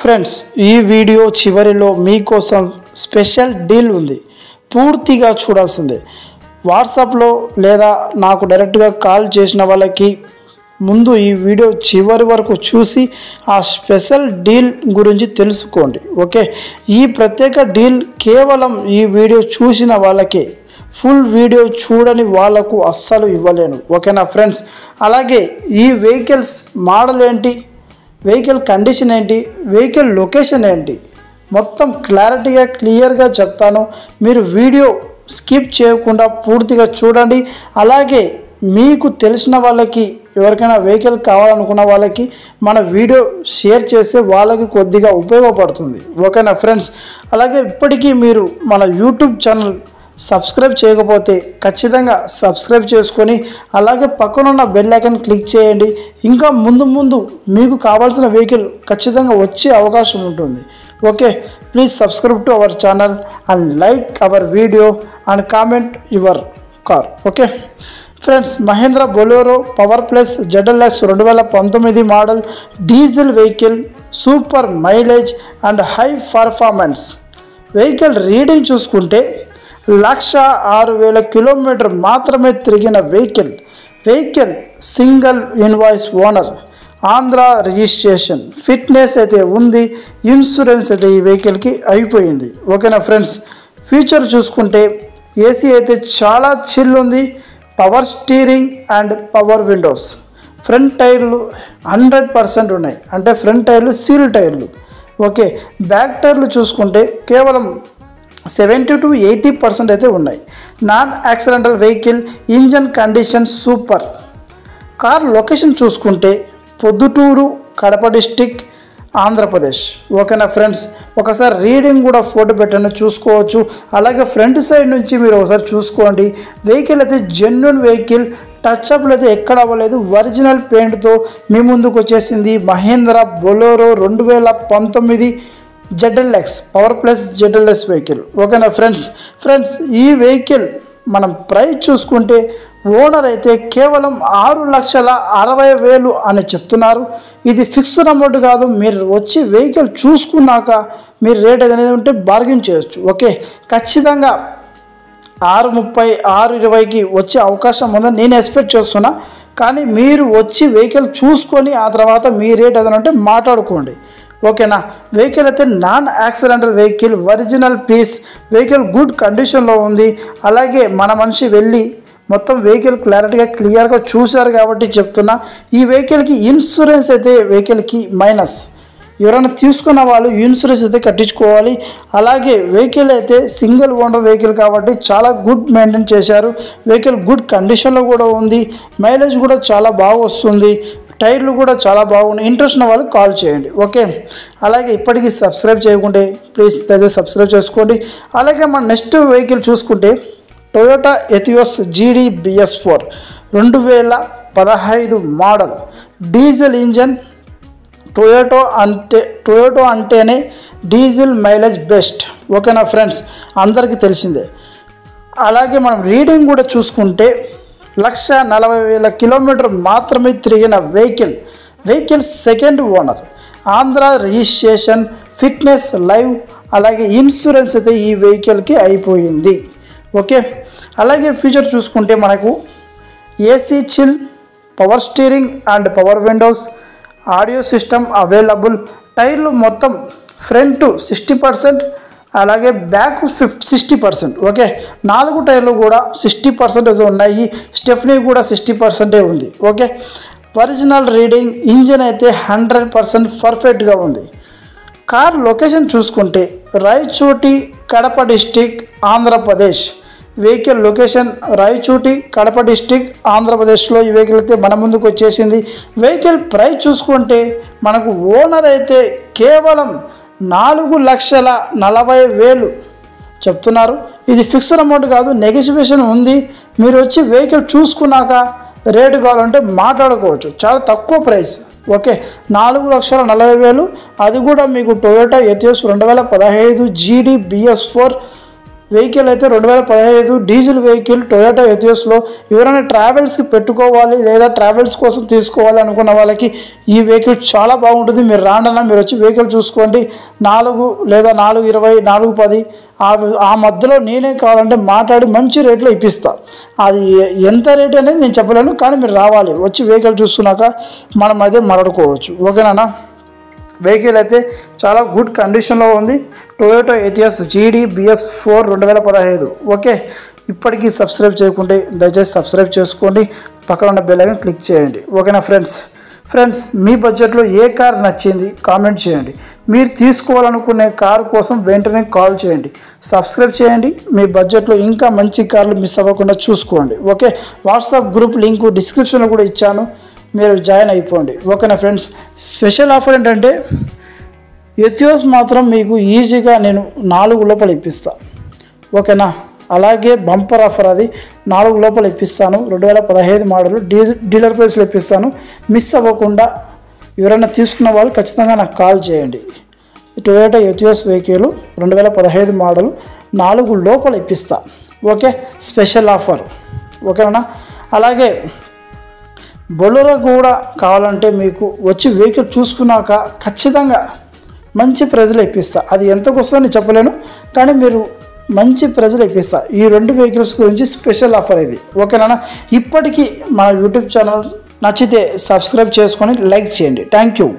Friends ఈ video చివరిలో మీకోసం స్పెషల్ డీల్ ఉంది. పూర్తిగా చూడాల్సిందే. వాట్సాప్లో లేదా నాకు డైరెక్ట్గా కాల్ చేసిన వాళ్ళకి ముందు ఈ వీడియో చివరి వరకు చూసి ఆ స్పెషల్ డీల్ గురించి తెలుసుకోండి. ఓకే, ఈ ప్రత్యేక డీల్ కేవలం ఈ వీడియో చూసిన వాళ్ళకే, ఫుల్ వీడియో చూడని వాళ్ళకు అస్సలు ఇవ్వలేను. ఓకేనా ఫ్రెండ్స్? అలాగే ఈ వెహికల్స్ మోడల్ ఏంటి, వెహికల్ కండిషన్ ఏంటి, వెహికల్ లొకేషన్ ఏంటి, మొత్తం క్లారిటీగా క్లియర్గా చెప్తాను. మీరు వీడియో స్కిప్ చేయకుండా పూర్తిగా చూడండి. అలాగే మీకు తెలిసిన వాళ్ళకి, ఎవరికైనా వెహికల్ కావాలనుకున్న వాళ్ళకి మన వీడియో షేర్ చేస్తే వాళ్ళకి కొద్దిగా ఉపయోగపడుతుంది. ఓకేనా ఫ్రెండ్స్? అలాగే ఇప్పటికీ మీరు మన యూట్యూబ్ ఛానల్ సబ్స్క్రైబ్ చేయకపోతే ఖచ్చితంగా సబ్స్క్రైబ్ చేసుకొని అలాగే పక్కనున్న బెల్ ఐకాన్ క్లిక్ చేయండి. ఇంకా ముందు మీకు కావాల్సిన వెహికల్ ఖచ్చితంగా వచ్చే అవకాశం ఉంటుంది. Okay, please subscribe to our channel and like our video and comment your car. Okay friends, Mahindra Bolero power plus ZLX 2019 model diesel vehicle, super mileage and high performance. Vehicle reading చూసుకుంటే 1,06,000 kilometre మాత్రమే తిరిగిన vehicle single invoice owner, Andhra registration, fitness అయితే ఉంది, insurance అయితే ఈ వెహికల్కి అయిపోయింది. ఓకేనా ఫ్రెండ్స్? ఫీచర్ చూసుకుంటే ఏసీ అయితే చాలా చిల్ ఉంది, power steering and power Windows, front టైర్లు 100% ఉన్నాయి, అంటే ఫ్రంట్ టైర్లు సీల్ టైర్లు. ఓకే, బ్యాక్ టైర్లు చూసుకుంటే కేవలం 70 to 80% అయితే ఉన్నాయి. Non accidental vehicle, engine condition super. Car location చూసుకుంటే పొద్దుటూరు, కడప డిస్టిక్, ఆంధ్రప్రదేశ్. ఓకేనా ఫ్రెండ్స్? ఒకసారి రీడింగ్ కూడా ఫోటో పెట్టండి, చూసుకోవచ్చు. అలాగే ఫ్రంట్ సైడ్ నుంచి మీరు ఒకసారి చూసుకోండి. వెహికల్ అయితే జెన్యున్ వెహికల్, టచ్అప్లు అయితే ఎక్కడ అవ్వలేదు, ఒరిజినల్ పెయింట్తో మీ ముందుకు వచ్చేసింది Mahindra Bolero 2019 ZLX power plus ZLX vehicle. ఓకేనా ఫ్రెండ్స్ ఈ వెహికల్ మనం ప్రైస్ చూసుకుంటే ఓనర్ అయితే కేవలం 6,60,000 అని చెప్తున్నారు. ఇది ఫిక్స్డ్ అమౌంట్ కాదు. మీరు వచ్చి వెహికల్ చూసుకున్నాక మీరు రేట్ అనేది ఉంటే బార్గెన్ చేయొచ్చు. ఓకే, ఖచ్చితంగా 6,30, 6,20కి వచ్చే అవకాశం ఉందని నేను ఎక్స్పెక్ట్ చేస్తున్నా. కానీ మీరు వచ్చి వెహికల్ చూసుకొని ఆ తర్వాత మీ రేట్ ఏదైనా ఉంటే మాట్లాడుకోండి. ఓకేనా? వెహికల్ అయితే non accidental vehicle, original piece, vehicle good కండిషన్లో ఉంది. అలాగే మన మనిషి వెళ్ళి మొత్తం వెహికల్ క్లియర్గా చూశారు కాబట్టి చెప్తున్నా. ఈ వెహికల్కి ఇన్సూరెన్స్ అయితే వెహికల్కి మైనస్. ఎవరైనా తీసుకున్న వాళ్ళు ఇన్సూరెన్స్ అయితే కట్టించుకోవాలి. అలాగే వెహికల్ అయితే సింగిల్ ఓనర్ వెహికల్ కాబట్టి చాలా గుడ్ మెయింటైన్ చేశారు. వెహికల్ గుడ్ కండిషన్లో కూడా ఉంది, మైలేజ్ కూడా చాలా బాగా వస్తుంది, టైర్లు కూడా చాలా బాగున్నాయి. ఇంట్రెస్ట్ ఉన్న వాళ్ళు కాల్ చేయండి. ఓకే, అలాగే ఇప్పటికీ సబ్స్క్రైబ్ చేయకుంటే ప్లీజ్ దయచేసి సబ్స్క్రైబ్ చేసుకోండి. అలాగే మన నెక్స్ట్ వెహికల్ చూసుకుంటే Toyota ఎథియోస్ GD BS4 2015 model diesel engine. Toyota అంటేనే డీజిల్ మైలేజ్ బెస్ట్. ఓకేనా ఫ్రెండ్స్? అందరికీ తెలిసిందే. అలాగే మనం రీడింగ్ కూడా చూసుకుంటే 1,40,000 కిలోమీటర్ మాత్రమే తిరిగిన vehicle second owner, Andhra registration, fitness live, అలాగే ఇన్సూరెన్స్ అయితే ఈ వెహికల్కి అయిపోయింది. ఓకే, అలాగే ఫీచర్ చూసుకుంటే మనకు AC chill, power steering and power Windows, audio system available. టైర్లు మొత్తం ఫ్రంట్ 60%, అలాగే బ్యాక్ 60%. ఓకే, 4 టైర్లు కూడా 60% ఉన్నాయి, స్టెఫ్నీ కూడా 60% ఉంది. ఓకే, ఒరిజినల్ రీడింగ్, ఇంజన్ అయితే 100% పర్ఫెక్ట్గా ఉంది. కార్ లొకేషన్ చూసుకుంటే Rayachoti, Kadapa district, Andhra Pradesh. Vehicle location Rayachoti, Kadapa district, ఆంధ్రప్రదేశ్లో ఈ వెహికల్ అయితే మన ముందుకు వచ్చేసింది. వెహికల్ ప్రైస్ చూసుకుంటే మనకు ఓనర్ అయితే కేవలం 4,40,000 చెప్తున్నారు. ఇది ఫిక్స్డ్ అమౌంట్ కాదు, నెగోషియేషన్ ఉంది. మీరు వచ్చి వెహికల్ చూసుకున్నాక రేటు కావాలంటే మాట్లాడుకోవచ్చు. చాలా తక్కువ ప్రైస్. ఓకే, 4,40,000, అది కూడా మీకు టొయోటా ఎథియోస్ 2015 GD BS4 వెహికల్ అయితే 2015 డీజిల్ వెహికల్ టొయోటా ఎథియోస్లో ఎవరైనా ట్రావెల్స్కి పెట్టుకోవాలి లేదా ట్రావెల్స్ కోసం తీసుకోవాలి అనుకున్న వాళ్ళకి ఈ వెహికల్ చాలా బాగుంటుంది. మీరు రాండన్నా మీరు వచ్చి వెహికల్ చూసుకోండి. 4 లేదా 420 410 ఆ మధ్యలో నేనే కావాలంటే మాట్లాడి మంచి రేట్లో ఇప్పిస్తా. అది ఎంత రేట్ అనేది నేను చెప్పలేను, కానీ మీరు రావాలి, వచ్చి వెహికల్ చూసుకున్నాక మనం అయితే మాట్లాడుకోవచ్చు. ఓకేనా? వెహికల్ అయితే చాలా గుడ్ కండిషన్లో ఉంది. Toyota ఎథియోస్ GD BS4 2015. ఓకే, ఇప్పటికీ సబ్స్క్రైబ్ చేయకుంటే దయచేసి సబ్స్క్రైబ్ చేసుకోండి, పక్కన ఉన్న బెల్ ఐకాన్ క్లిక్ చేయండి. ఓకేనా ఫ్రెండ్స్ మీ బడ్జెట్లో ఏ కార్ నచ్చింది కామెంట్ చేయండి. మీరు తీసుకోవాలనుకునే కారు కోసం వెంటనే కాల్ చేయండి, సబ్స్క్రైబ్ చేయండి. మీ బడ్జెట్లో ఇంకా మంచి కార్లు మిస్ అవ్వకుండా చూసుకోండి. ఓకే, వాట్సాప్ గ్రూప్ లింకు డిస్క్రిప్షన్లో కూడా ఇచ్చాను, మీరు జాయిన్ అయిపోండి. ఓకేనా ఫ్రెండ్స్? స్పెషల్ ఆఫర్ ఏంటంటే ఎథియోస్ మాత్రం మీకు ఈజీగా నేను 4 లోపల ఇప్పిస్తాను. ఓకేనా? అలాగే బంపర్ ఆఫర్, అది 4 లోపల ఇప్పిస్తాను. 2015 మోడల్ డీలర్ ప్రైస్లో ఇప్పిస్తాను. మిస్ అవ్వకుండా ఎవరైనా తీసుకున్న వాళ్ళు ఖచ్చితంగా నాకు కాల్ చేయండి. టొయోటా ఎథియోస్ వెహికల్ 2015 మోడల్ 4 లోపల ఇప్పిస్తా. Okay, special offer. ఓకేనా? అలాగే బొలెరో కూడా కావాలంటే మీకు వచ్చి వెహికల్ చూసుకున్నాక ఖచ్చితంగా మంచి ప్రైజ్లో ఇప్పిస్తా. అది ఎంతకు వస్తుందని చెప్పలేను, కానీ మీరు మంచి ప్రైజ్లో ఇప్పిస్తా. ఈ 2 వెహికల్స్ గురించి స్పెషల్ ఆఫర్ ఇది. ఓకేనా? ఇప్పటికీ మన యూట్యూబ్ ఛానల్ నచ్చితే సబ్స్క్రైబ్ చేసుకొని లైక్ చేయండి. Thank you.